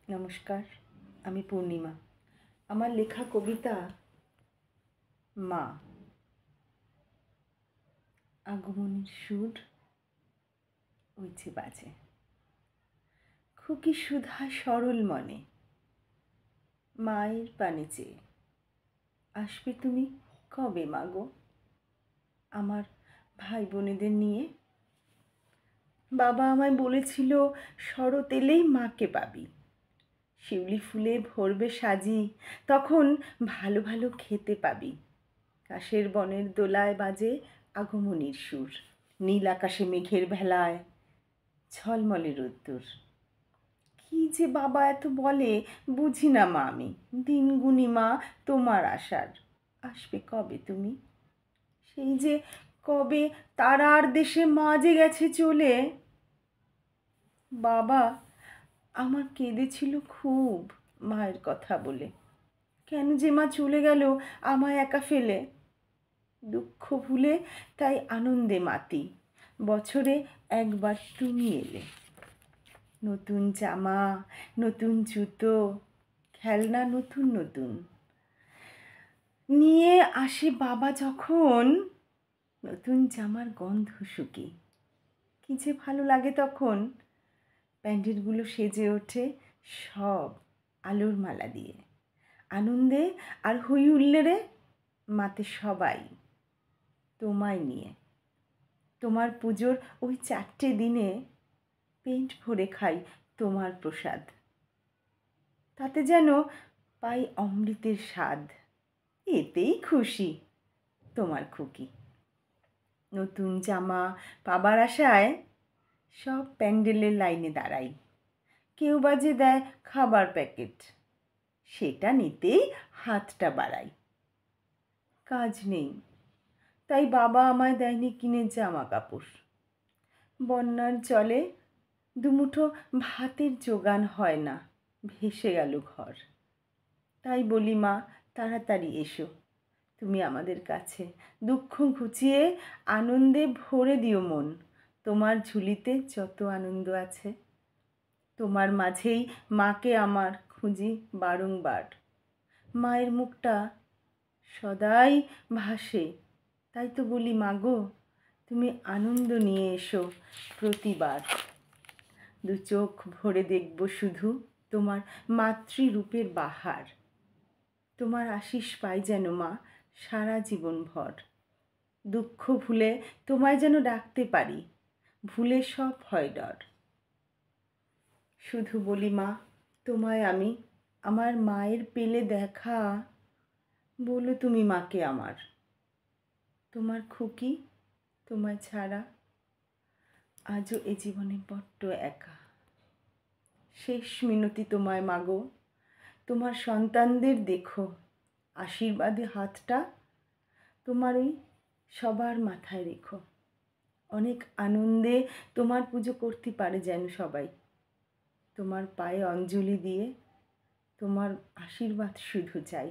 নমস্কার, আমি পূর্ণিমা। আমার লেখা কবিতা মা। আগমনের সুর ওইছে বাজে, খুকি সুধা সরল মনে মায়ের পানে চেয়ে। আসবে তুমি কবে মাগো আমার ভাই বোনেদের নিয়ে? বাবা আমায় বলেছিল শরৎ এলেই মাকে পাবি, শিউলি ফুলে ভরবে সাজি, তখন ভালো ভালো খেতে পাবি। কাশের বনের দোলায় বাজে আগমনীর সুর, নীল আকাশে মেঘের ভেলায় ঝলমলে রোদ্দুর। কি যে বাবা এত বলে বুঝি না মা আমি, দিন গুনি মা তোমার আসার। আসবে কবে তুমি? সেই যে কবে তারার দেশে মা যে গেছে চলে। বাবা আমার কেঁদেছিল খুব মায়ের কথা বলে, কেন যে মা চলে গেল আমায় একা ফেলে। দুঃখ ভুলে তাই আনন্দে মাতি, বছরে একবার তুমি এলে। নতুন জামা, নতুন জুতো, খেলনা নতুন নতুন নিয়ে আসে বাবা যখন। নতুন জামার গন্ধ শুকি, কি যে ভালো লাগে তখন। প্যান্ডেলগুলো সেজে ওঠে সব আলোর মালা দিয়ে, আনন্দে আর হই হুল্লোড়ে মাতে সবাই তোমায় নিয়ে। তোমার পুজোর ওই 4টে দিনে পেট ভরে খাই তোমার প্রসাদ, তাতে যেন পাই অমৃতের স্বাদ। এতেই খুশি তোমার খুকি। নতুন জামা পাবার আশায় সব প্যান্ডেলের লাইনে দাঁড়াই, কেউ বাজে দেয় খাবার প্যাকেট, সেটা নিতেই হাতটা বাড়াই। কাজ নেই তাই বাবা আমায় দেয়নি কিনে জামা কাপড়। বন্যার জলে দুমুঠো ভাতের জোগান হয় না, ভেসে গেল ঘর। তাই বলি মা তাড়াতাড়ি এসো তুমি আমাদের কাছে, দুঃখ ঘুচিয়ে আনন্দে ভরে দিও মন। তোমার ঝুলিতে যত আনন্দ আছে, তোমার মাঝেই মাকে আমার খুঁজি বারংবার। মায়ের মুখটা সদাই ভাসে, তাই তো বলি মাগো তুমি আনন্দ নিয়ে এসো প্রতিবার। দু চোখ ভরে দেখব শুধু তোমার মাতৃরূপের বাহার। তোমার আশিস পাই যেন মা সারা জীবন ভর। দুঃখ ভুলে তোমায় যেন ডাকতে পারি, ভুলে সব ভয় ডর। শুধু বলি মা তোমায় আমি, আমার মায়ের পেলে দেখা, বলো তুমি মাকে আমার। তোমার খুকি তোমায় ছাড়া আজও এ জীবনে বড্ড একা। শেষ মিনতি তোমায় মাগো, তোমার সন্তানদের দেখো, আশীর্বাদে হাতটা তোমার ওই সবার মাথায় রেখো। অনেক আনন্দে তোমার পুজো করতে পারে যেন সবাই, তোমার পায়ে অঞ্জলি দিয়ে তোমার আশীর্বাদ শুধু চাই।